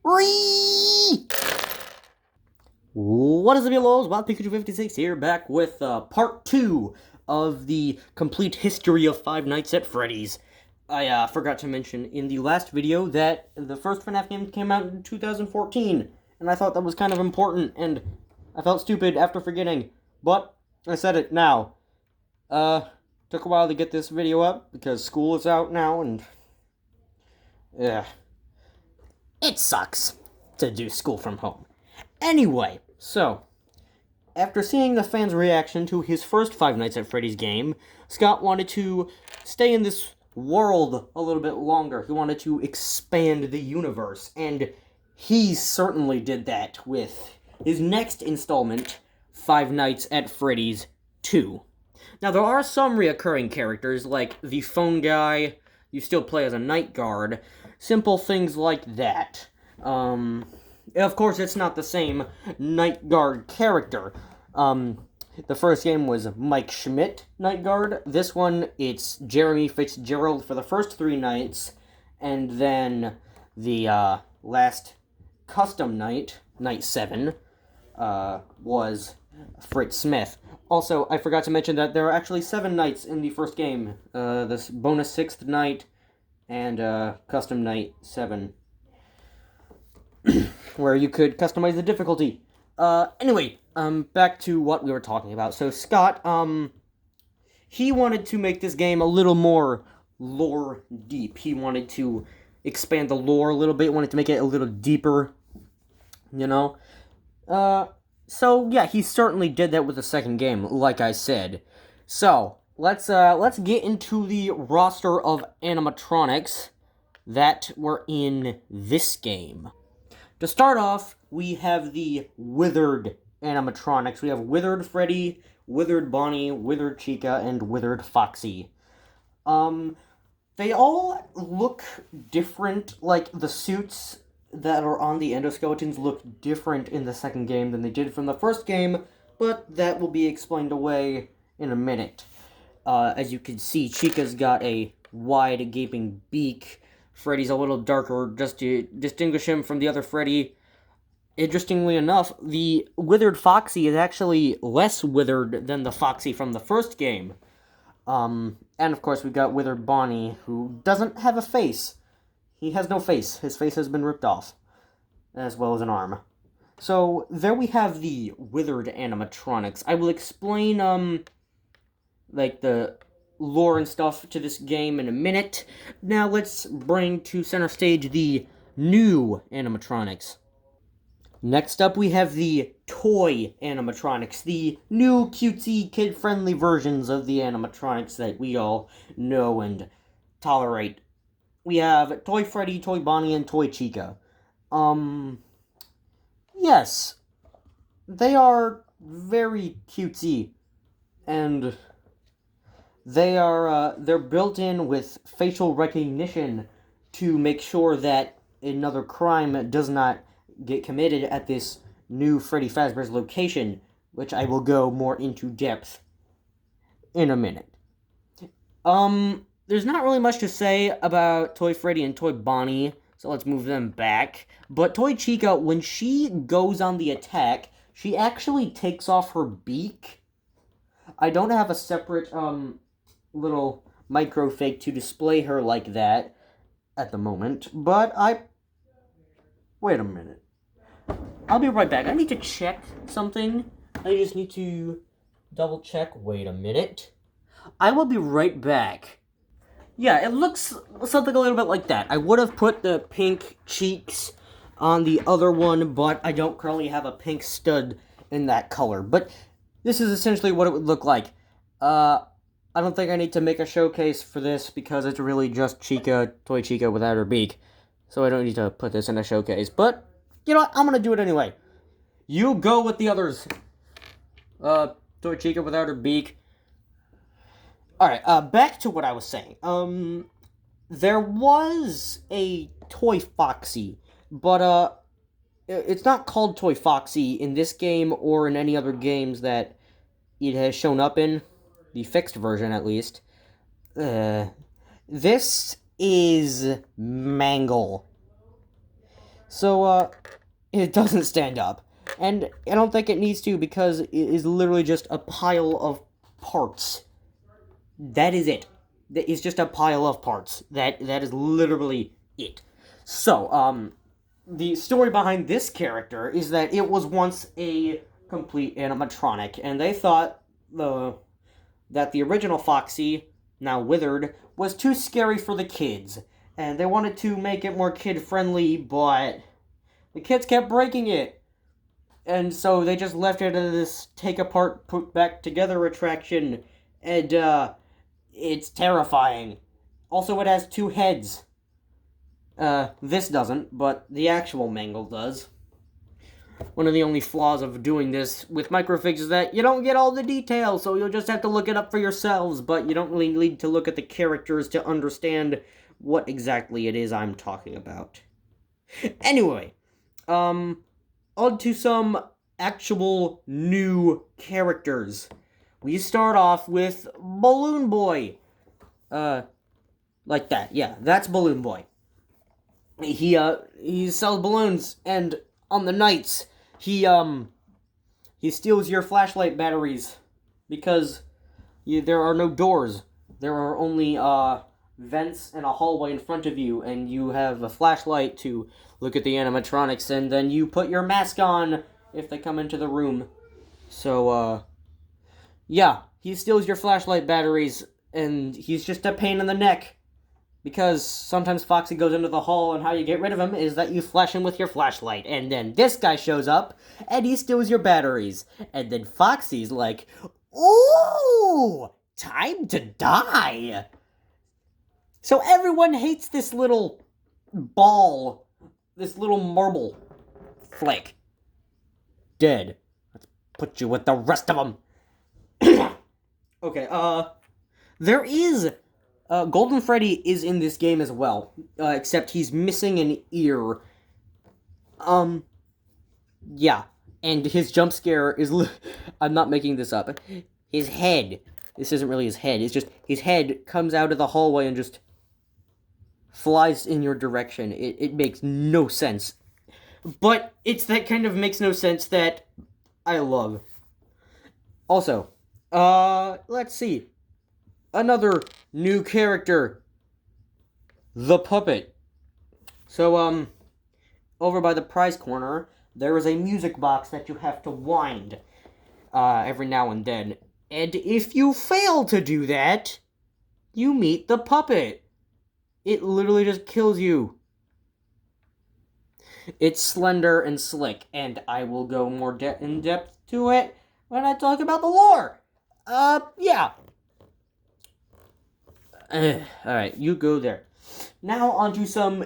Whee! What is up, yellows? Wild Pikachu 56 here, back with part 2 of the complete history of Five Nights at Freddy's. I forgot to mention in the last video that the first Fnaf game came out in 2014, and I thought that was kind of important, and I felt stupid after forgetting, but I said it now. Took a while to get this video up, because school is out now, and yeah, it sucks to do school from home. Anyway, so, after seeing the fans' reaction to his first Five Nights at Freddy's game, Scott wanted to stay in this world a little bit longer. He wanted to expand the universe, and he certainly did that with his next installment, Five Nights at Freddy's 2. Now, there are some reoccurring characters, like the phone guy, you still play as a night guard, simple things like that. Of course, it's not the same Night Guard character. The first game was Mike Schmidt, Night Guard. This one, it's Jeremy Fitzgerald for the first 3 nights. And then the last custom night, Night 7, was Fritz Smith. Also, I forgot to mention that there are actually 7 nights in the first game. This bonus 6th night and custom night 7. Where you could customize the difficulty. Anyway, back to what we were talking about. So Scott, he wanted to make this game a little more lore deep. He wanted to expand the lore a little bit, wanted to make it a little deeper, you know? So yeah, he certainly did that with the second game, like I said. So, let's get into the roster of animatronics that were in this game. To start off, we have the withered animatronics. We have withered Freddy, withered Bonnie, withered Chica, and withered Foxy. They all look different, like the suits that are on the endoskeletons look different in the second game than they did from the first game, but that will be explained away in a minute. As you can see, Chica's got a wide, gaping beak. Freddy's a little darker, just to distinguish him from the other Freddy. Interestingly enough, the withered Foxy is actually less withered than the Foxy from the first game. And of course we got withered Bonnie, who doesn't have a face. He has no face. His face has been ripped off, as well as an arm. So, there we have the withered animatronics. I will explain, like, the lore and stuff to this game in a minute. Now let's bring to center stage the new animatronics. Next up we have the toy animatronics, the new cutesy kid-friendly versions of the animatronics that we all know and tolerate. We have Toy Freddy, Toy Bonnie, and Toy Chica. Yes, they are very cutesy, and they're built in with facial recognition to make sure that another crime does not get committed at this new Freddy Fazbear's location, which I will go more into depth in a minute. There's not really much to say about Toy Freddy and Toy Bonnie, so let's move them back. But Toy Chica, when she goes on the attack, she actually takes off her beak. I don't have a separate, little micro fake to display her like that at the moment, but wait a minute. I'll be right back. I need to check something. I just need to double check. Wait a minute. I will be right back. Yeah, it looks something a little bit like that. I would have put the pink cheeks on the other one, but I don't currently have a pink stud in that color. But this is essentially what it would look like. I don't think I need to make a showcase for this because it's really just Chica, Toy Chica without her beak. So I don't need to put this in a showcase. But, you know what? I'm going to do it anyway. You go with the others. Toy Chica without her beak. Alright, back to what I was saying. There was a Toy Foxy, but, it's not called Toy Foxy in this game or in any other games that it has shown up in, the fixed version at least. This is Mangle. So, it doesn't stand up. And I don't think it needs to, because it is literally just a pile of parts. That is it. It's just a pile of parts. That is literally it. So, the story behind this character is that it was once a complete animatronic, and they thought that the original Foxy, now withered, was too scary for the kids, and they wanted to make it more kid-friendly, but the kids kept breaking it, and so they just left it as this take-apart, put-back-together attraction, and, it's terrifying. Also, it has 2 heads. This doesn't, but the actual Mangle does. One of the only flaws of doing this with microfigs is that you don't get all the details, so you'll just have to look it up for yourselves, but you don't really need to look at the characters to understand what exactly it is I'm talking about. Anyway, on to some actual new characters. We start off with Balloon Boy. Like that, yeah, that's Balloon Boy. He sells balloons, and on the nights, he steals your flashlight batteries, because there are no doors. There are only, vents and a hallway in front of you, and you have a flashlight to look at the animatronics, and then you put your mask on if they come into the room. So, yeah, he steals your flashlight batteries, and he's just a pain in the neck. Because sometimes Foxy goes into the hall, and how you get rid of him is that you flash him with your flashlight. And then this guy shows up, and he steals your batteries. And then Foxy's like, ooh, time to die. So everyone hates this little ball, this little marble flake. Dead. Let's put you with the rest of them. Okay, there is... Golden Freddy is in this game as well, except he's missing an ear. Yeah, and his jump scare is... I'm not making this up. His head, this isn't really his head, it's just his head comes out of the hallway and just flies in your direction. It makes no sense. But it's that kind of makes no sense that I love. Also, let's see. Another new character, the puppet. So, over by the prize corner, there is a music box that you have to wind, every now and then. And if you fail to do that, you meet the puppet. It literally just kills you. It's slender and slick, and I will go more in depth to it when I talk about the lore. Yeah. Alright, you go there. Now onto some,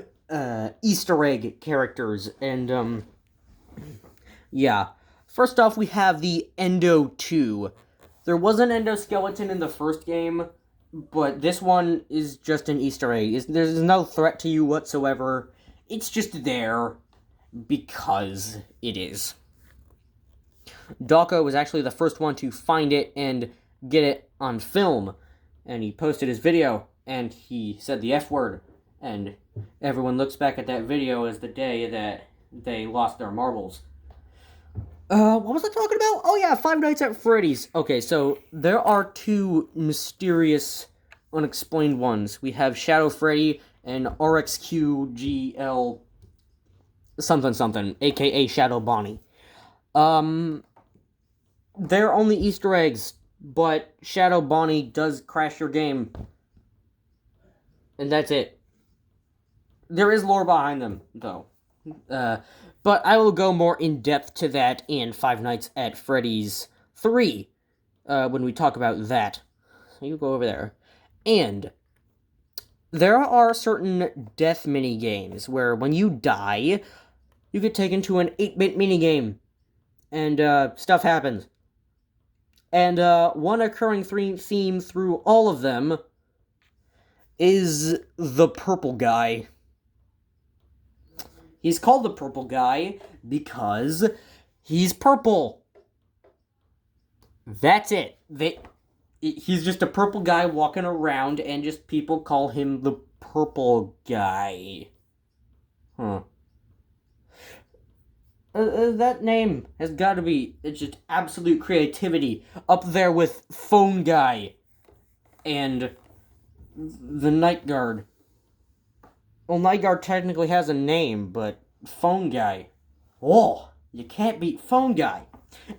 Easter egg characters, and, yeah. First off, we have the Endo 2. There was an endoskeleton in the first game, but this one is just an Easter egg. There's no threat to you whatsoever. It's just there because it is. Dawko was actually the first one to find it and get it on film. And he posted his video, and he said the F word, and everyone looks back at that video as the day that they lost their marbles. What was I talking about? Oh yeah, Five Nights at Freddy's. Okay, so there are 2 mysterious, unexplained ones. We have Shadow Freddy and RXQGL something something, aka Shadow Bonnie. They're only Easter eggs, but Shadow Bonnie does crash your game. And that's it. There is lore behind them, though. But I will go more in depth to that in Five Nights at Freddy's 3, when we talk about that. So you go over there. And there are certain death mini-games where when you die, you get taken to an 8-bit minigame. And, stuff happens. And, one occurring theme through all of them is the purple guy. He's called the purple guy because he's purple. That's it. He's just a purple guy walking around, and just people call him the purple guy. Huh. That name has got to be, it's just absolute creativity. Up there with Phone Guy and the Night Guard. Well, Night Guard technically has a name, but Phone Guy. Oh, you can't beat Phone Guy.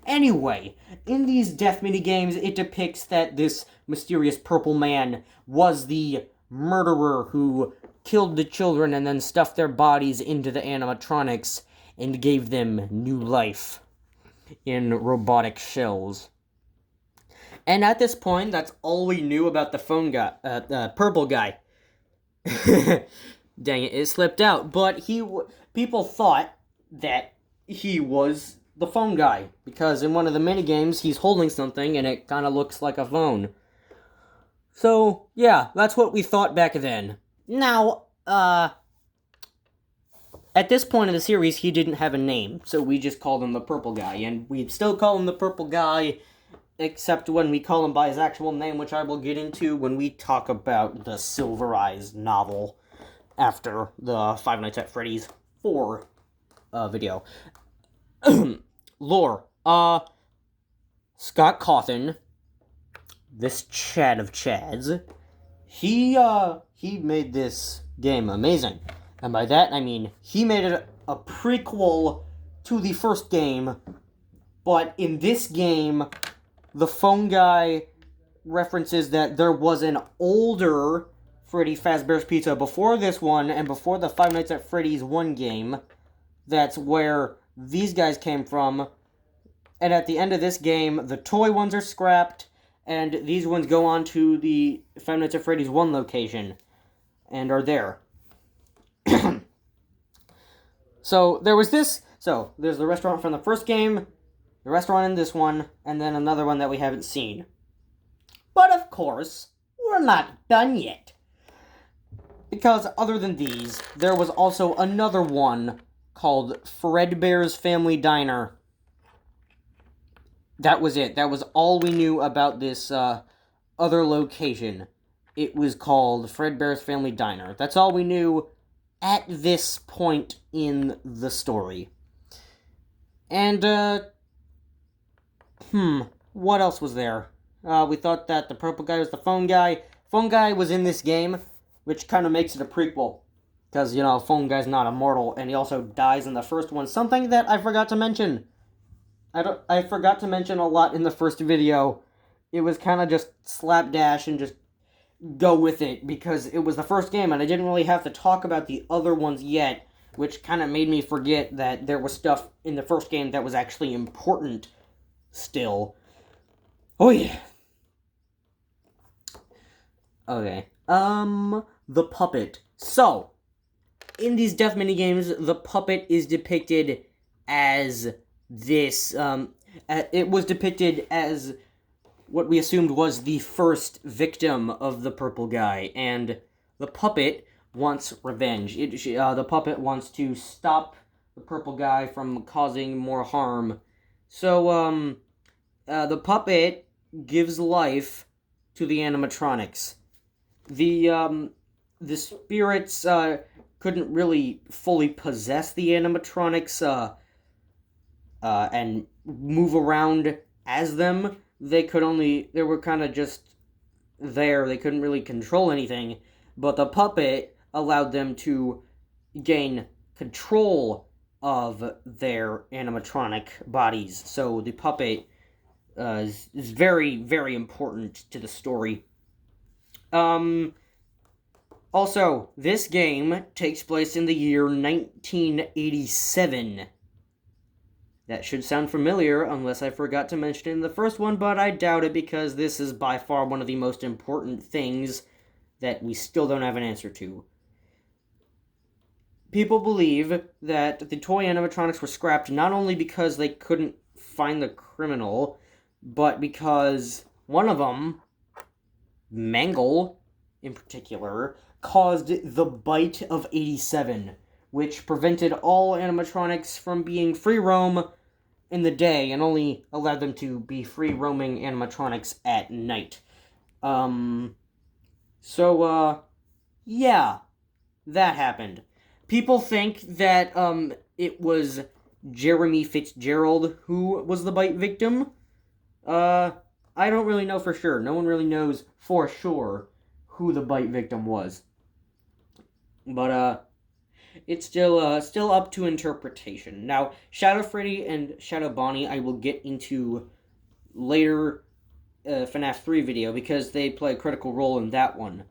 Anyway, in these death mini games, it depicts that this mysterious purple man was the murderer who killed the children and then stuffed their bodies into the animatronics and gave them new life in robotic shells. And at this point, that's all we knew about the purple guy. Dang it slipped out. But people thought that he was the phone guy, because in one of the mini games, he's holding something and it kind of looks like a phone. So, yeah, that's what we thought back then. Now, at this point in the series, he didn't have a name, so we just called him the purple guy, and we still call him the purple guy, except when we call him by his actual name, which I will get into when we talk about the Silver Eyes novel after the Five Nights at Freddy's 4 video. Lore. Scott Cawthon, this Chad of Chads, he made this game amazing. And by that, I mean, he made it a prequel to the first game, but in this game, the phone guy references that there was an older Freddy Fazbear's Pizza before this one, and before the Five Nights at Freddy's 1 game. That's where these guys came from. And at the end of this game, the toy ones are scrapped, and these ones go on to the Five Nights at Freddy's 1 location, and are there. So, there's the restaurant from the first game, the restaurant in this one, and then another one that we haven't seen. But of course, we're not done yet. Because other than these, there was also another one called Fredbear's Family Diner. That was it. That was all we knew about this other location. It was called Fredbear's Family Diner. That's all we knew at this point in the story. And, what else was there? We thought that the purple guy was the phone guy. Phone guy was in this game, which kind of makes it a prequel. Because, phone guy's not immortal, and he also dies in the first one. Something that I forgot to mention. I forgot to mention a lot in the first video. It was kind of just slapdash and just go with it, because it was the first game, and I didn't really have to talk about the other ones yet, which kind of made me forget that there was stuff in the first game that was actually important still. Oh, yeah. Okay. The puppet. So, in these death minigames, the puppet is depicted as this, it was depicted as what we assumed was the first victim of the purple guy, and the puppet wants revenge. The puppet wants to stop the purple guy from causing more harm. So, the puppet gives life to the animatronics. The spirits, couldn't really fully possess the animatronics, and move around as them. They were kind of just there. They couldn't really control anything. But the puppet allowed them to gain control of their animatronic bodies. So the puppet is very, very important to the story. Also, this game takes place in the year 1987. That should sound familiar, unless I forgot to mention it in the first one, but I doubt it, because this is by far one of the most important things that we still don't have an answer to. People believe that the toy animatronics were scrapped not only because they couldn't find the criminal, but because one of them, Mangle in particular, caused the bite of 87, which prevented all animatronics from being free roam in the day and only allowed them to be free roaming animatronics at night. Yeah, that happened. People think that it was Jeremy Fitzgerald who was the bite victim. I don't really know for sure. No one really knows for sure who the bite victim was. But, it's still up to interpretation. Now, Shadow Freddy and Shadow Bonnie I will get into later FNAF 3 video because they play a critical role in that one,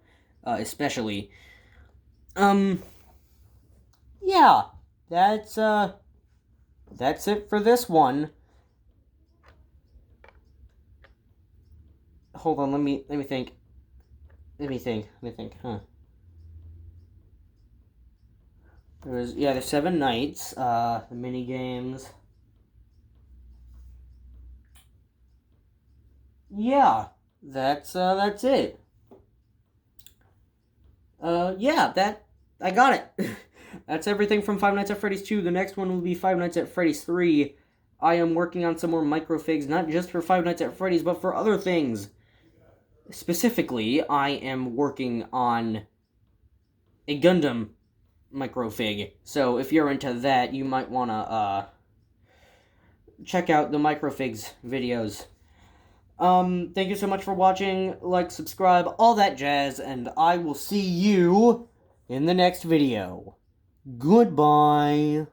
especially. Yeah, that's it for this one. Hold on, let me think. Let me think, huh. There's 7 nights, the mini games. Yeah, that's it. I got it. That's everything from Five Nights at Freddy's 2. The next one will be Five Nights at Freddy's 3. I am working on some more microfigs, not just for Five Nights at Freddy's, but for other things. Specifically, I am working on a Gundam microfig. So if you're into that, you might want to check out the microfigs videos. Thank you so much for watching. Like, subscribe, all that jazz, and I will see you in the next video. Goodbye.